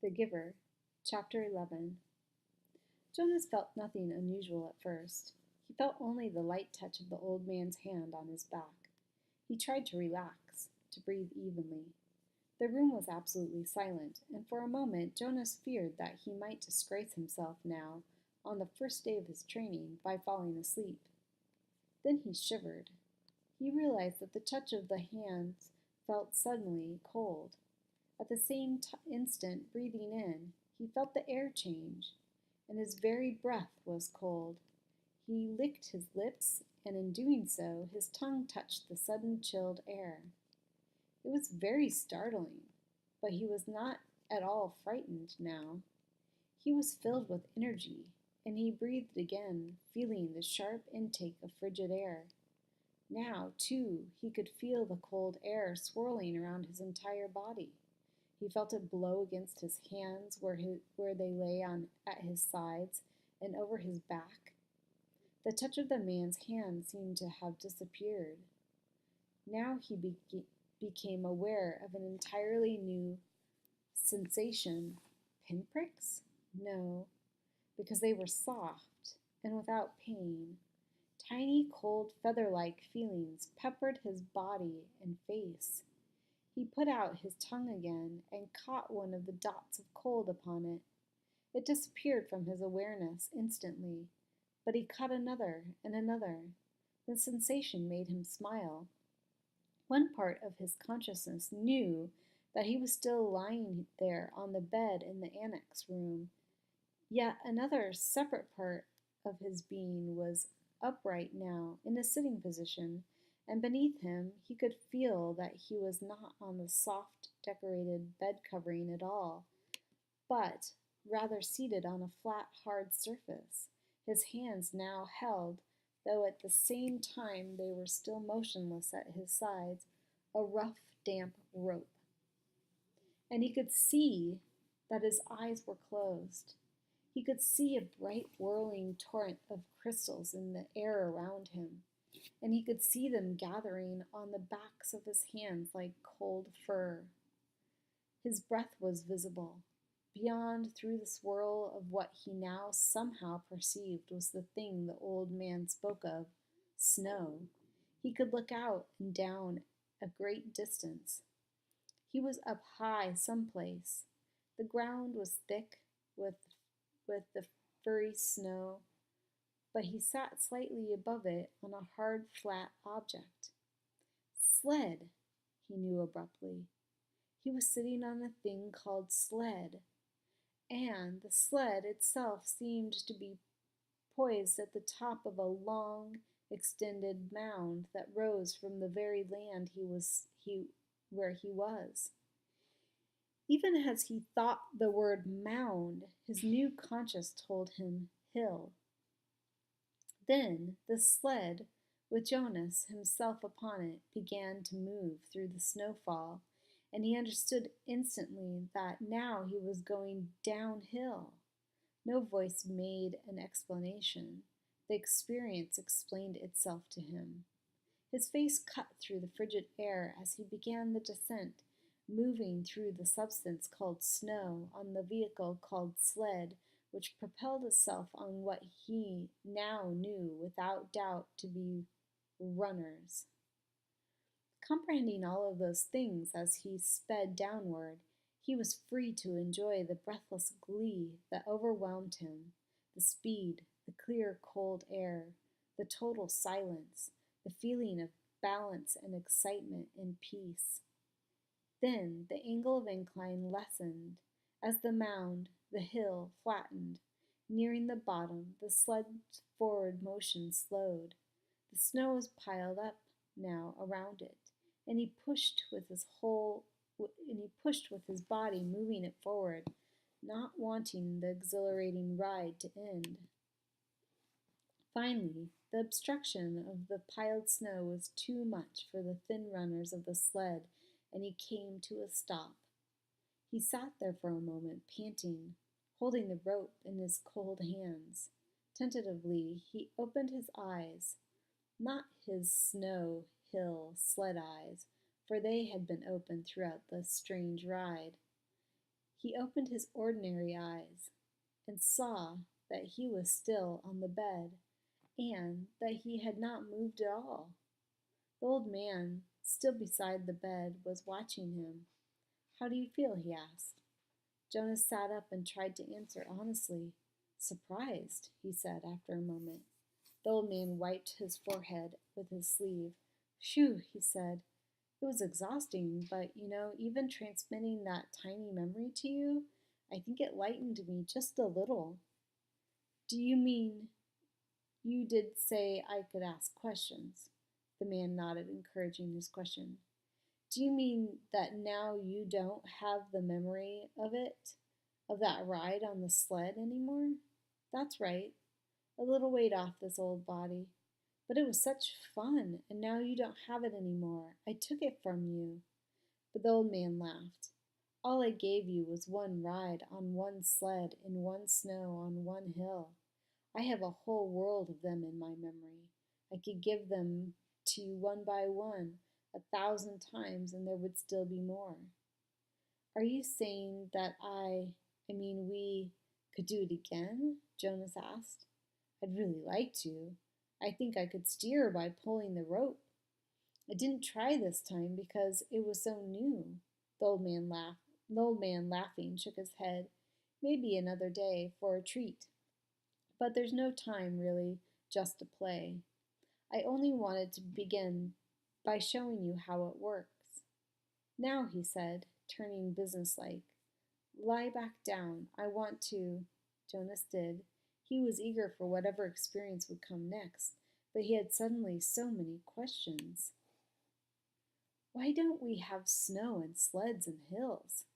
The Giver, Chapter 11. Jonas felt nothing unusual at first. He felt only the light touch of the old man's hand on his back. He tried to relax, to breathe evenly. The room was absolutely silent, and for a moment Jonas feared that he might disgrace himself now, on the first day of his training, by falling asleep. Then he shivered. He realized that the touch of the hands felt suddenly cold. At the same instant, breathing in, he felt the air change, and his very breath was cold. He licked his lips, and in doing so, his tongue touched the sudden chilled air. It was very startling, but he was not at all frightened now. He was filled with energy, and he breathed again, feeling the sharp intake of frigid air. Now, too, he could feel the cold air swirling around his entire body. He felt it blow against his hands where they lay at his sides and over his back. The touch of the man's hand seemed to have disappeared. Now he became aware of an entirely new sensation. Pinpricks? No, because they were soft and without pain. Tiny, cold, feather-like feelings peppered his body and face. He put out his tongue again and caught one of the dots of cold upon it. It disappeared from his awareness instantly, but he caught another and another. The sensation made him smile. One part of his consciousness knew that he was still lying there on the bed in the annex room, yet another separate part of his being was upright now in a sitting position, and beneath him he could feel that he was not on the soft, decorated bed covering at all, but rather seated on a flat, hard surface. His hands now held, though at the same time they were still motionless at his sides, a rough, damp rope. And he could see that his eyes were closed. He could see a bright, whirling torrent of crystals in the air around him, and he could see them gathering on the backs of his hands like cold fur. His breath was visible. Beyond, through the swirl of what he now somehow perceived was the thing the old man spoke of, snow. He could look out and down a great distance. He was up high someplace. The ground was thick with the furry snow, but he sat slightly above it on a hard, flat object. Sled, he knew abruptly. He was sitting on a thing called sled, and the sled itself seemed to be poised at the top of a long, extended mound that rose from the very land where he was. Even as he thought the word mound, his new conscience told him hill. Then the sled, with Jonas himself upon it, began to move through the snowfall, and he understood instantly that now he was going downhill. No voice made an explanation. The experience explained itself to him. His face cut through the frigid air as he began the descent, moving through the substance called snow on the vehicle called sled, which propelled itself on what he now knew without doubt to be runners. Comprehending all of those things as he sped downward, he was free to enjoy the breathless glee that overwhelmed him, the speed, the clear, cold air, the total silence, the feeling of balance and excitement and peace. Then the angle of incline lessened as the mound, the hill, flattened. Nearing the bottom, the sled's forward motion slowed. The snow was piled up now around it, and he pushed with his body, moving it forward, not wanting the exhilarating ride to end. Finally, the obstruction of the piled snow was too much for the thin runners of the sled, and he came to a stop. He sat there for a moment, panting, holding the rope in his cold hands. Tentatively, he opened his eyes, not his snow hill sled eyes, for they had been open throughout the strange ride. He opened his ordinary eyes and saw that he was still on the bed and that he had not moved at all. The old man, still beside the bed, was watching him. "How do you feel?" he asked. Jonas sat up and tried to answer honestly. "Surprised," he said after a moment. The old man wiped his forehead with his sleeve. "Phew," he said. "It was exhausting, but even transmitting that tiny memory to you, I think it lightened me just a little." "Do you mean you did say I could ask questions?" The man nodded, encouraging his question. "Do you mean that now you don't have the memory of it, of that ride on the sled anymore?" "That's right. A little weight off this old body. But it was such fun, and now you don't have it anymore. I took it from you." But the old man laughed. "All I gave you was one ride on one sled in one snow on one hill. I have a whole world of them in my memory. I could give them to you one by one, 1,000 times, and there would still be more." "Are you saying that we could do it again?" Jonas asked. "I'd really like to. I think I could steer by pulling the rope. I didn't try this time because it was so new." The old man laughed. The old man, laughing, shook his head. "Maybe another day for a treat. But there's no time, really, just to play. I only wanted to begin by showing you how it works. Now," he said, turning businesslike, "lie back down. I want to—" Jonas did. He was eager for whatever experience would come next, but he had suddenly so many questions. "Why don't we have snow and sleds and hills?"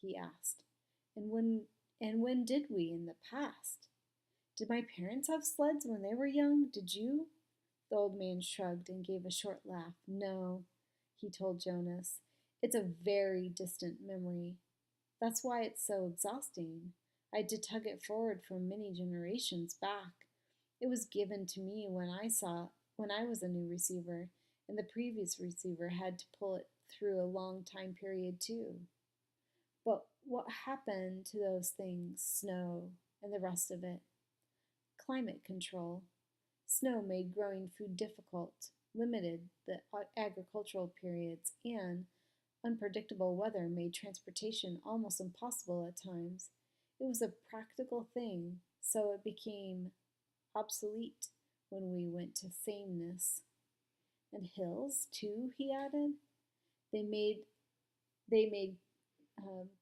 he asked. And when did we in the past? Did my parents have sleds when they were young? Did you?" The old man shrugged and gave a short laugh. "No," he told Jonas. "It's a very distant memory. That's why it's so exhausting. I had to tug it forward from many generations back. It was given to me when I was a new receiver, and the previous receiver had to pull it through a long time period too." "But what happened to those things, snow and the rest of it?" "Climate control. Snow made growing food difficult, limited the agricultural periods, and unpredictable weather made transportation almost impossible at times. It was a practical thing, so it became obsolete when we went to sameness." "And hills, too," he added. They made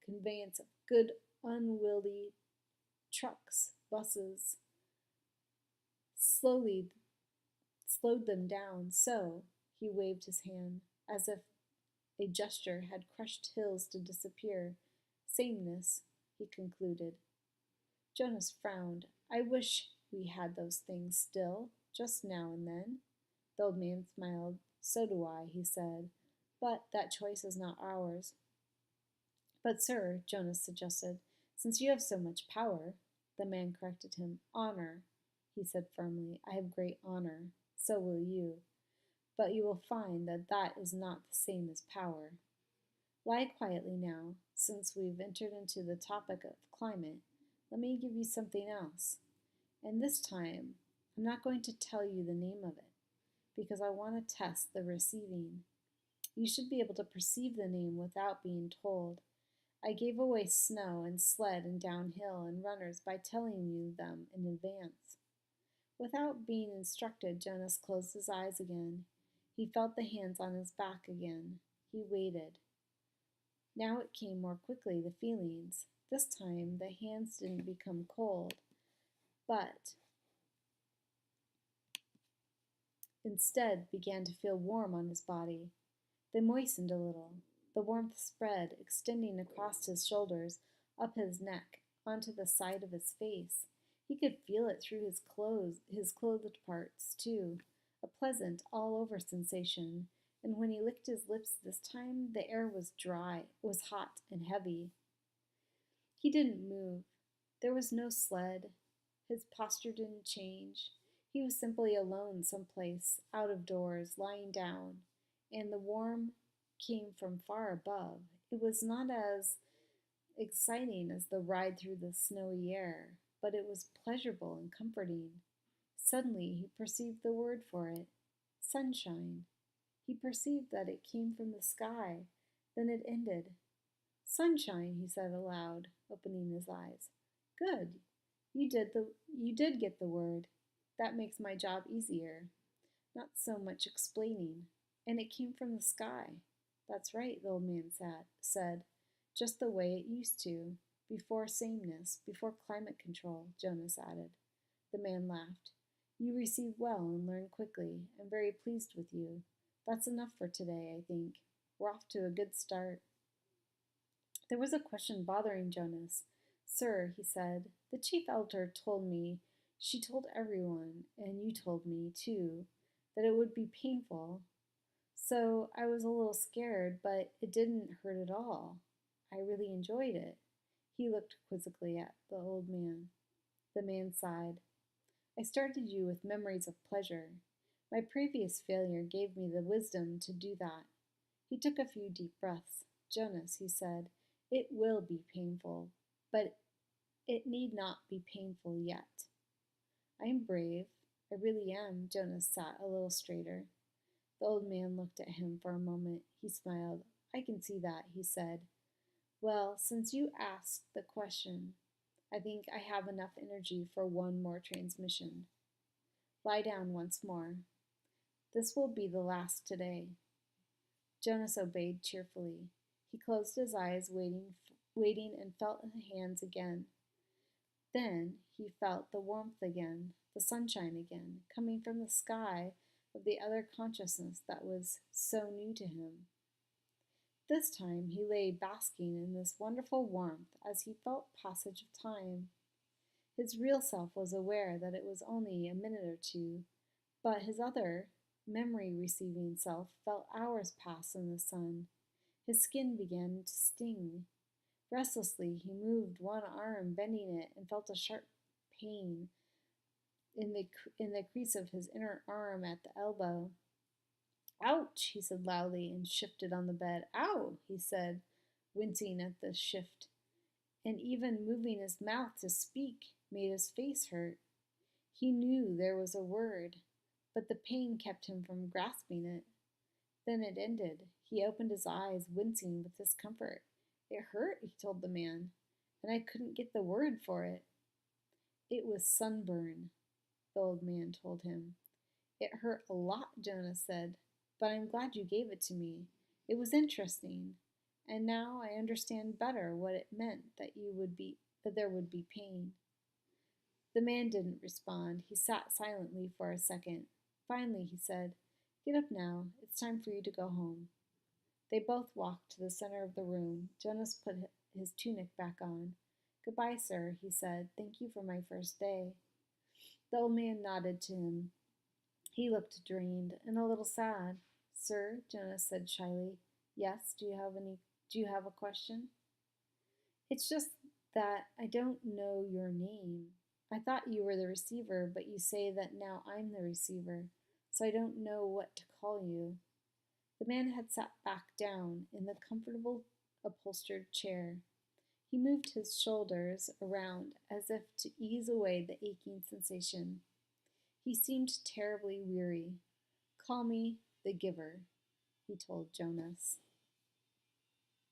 conveyance of good unwieldy trucks, buses, slowly slowed them down. So, he waved his hand, as if a gesture had crushed hills to disappear. "Sameness," he concluded. Jonas frowned. "I wish we had those things still, just now and then." The old man smiled. "So do I," he said. "But that choice is not ours." "But, sir," Jonas suggested, "since you have so much power—" The man corrected him. "Honor," he said firmly. "I have great honor. So will you. But you will find that that is not the same as power. Lie quietly now. Since we've entered into the topic of climate, let me give you something else. And this time, I'm not going to tell you the name of it, because I want to test the receiving. You should be able to perceive the name without being told. I gave away snow and sled and downhill and runners by telling you them in advance." Without being instructed, Jonas closed his eyes again. He felt the hands on his back again. He waited. Now it came more quickly, the feelings. This time the hands didn't become cold, but instead began to feel warm on his body. They moistened a little. The warmth spread, extending across his shoulders, up his neck, onto the side of his face. He could feel it through his clothed parts, too, a pleasant, all-over sensation. And when he licked his lips this time, the air was dry, was hot and heavy. He didn't move. There was no sled. His posture didn't change. He was simply alone someplace, out of doors, lying down, and the warmth came from far above. It was not as exciting as the ride through the snowy air, but it was pleasurable and comforting. Suddenly he perceived the word for it, sunshine. He perceived that it came from the sky. Then it ended. Sunshine, he said aloud, opening his eyes. Good. You did get the word. That makes my job easier. Not so much explaining. And it came from the sky. That's right, the old man said. Just the way it used to. Before sameness, before climate control, Jonas added. The man laughed. You receive well and learn quickly. I'm very pleased with you. That's enough for today, I think. We're off to a good start. There was a question bothering Jonas. Sir, he said, the chief elder told me, she told everyone, and you told me, too, that it would be painful. So I was a little scared, but it didn't hurt at all. I really enjoyed it. He looked quizzically at the old man. The man sighed. I started you with memories of pleasure. My previous failure gave me the wisdom to do that. He took a few deep breaths. Jonas, he said, it will be painful, but it need not be painful yet. I am brave. I really am. Jonas sat a little straighter. The old man looked at him for a moment. He smiled. I can see that, he said. Well, since you asked the question, I think I have enough energy for one more transmission. Lie down once more. This will be the last today. Jonas obeyed cheerfully. He closed his eyes, waiting and felt the hands again. Then he felt the warmth again, the sunshine again, coming from the sky of the other consciousness that was so new to him. This time he lay basking in this wonderful warmth as he felt passage of time. His real self was aware that it was only a minute or two, but his other, memory-receiving self felt hours pass in the sun. His skin began to sting. Restlessly, he moved one arm, bending it, and felt a sharp pain in the crease of his inner arm at the elbow. Ouch, he said loudly, and shifted on the bed. Ow, he said, wincing at the shift, and even moving his mouth to speak made his face hurt. He knew there was a word, but the pain kept him from grasping it. Then it ended. He opened his eyes, wincing with discomfort. It hurt, he told the man, and I couldn't get the word for it. It was sunburn, the old man told him. It hurt a lot, Jonas said, but I'm glad you gave it to me. It was interesting, and now I understand better what it meant that there would be pain. The man didn't respond. He sat silently for a second. Finally, he said, Get up now. It's time for you to go home. They both walked to the center of the room. Jonas put his tunic back on. Goodbye, sir, he said. Thank you for my first day. The old man nodded to him. He looked drained and a little sad. Sir, Jonas said shyly. Yes, do you have a question? It's just that I don't know your name. I thought you were the receiver, but you say that now I'm the receiver, so I don't know what to call you. The man had sat back down in the comfortable upholstered chair. He moved his shoulders around as if to ease away the aching sensation. He seemed terribly weary. Call me the giver, he told Jonas.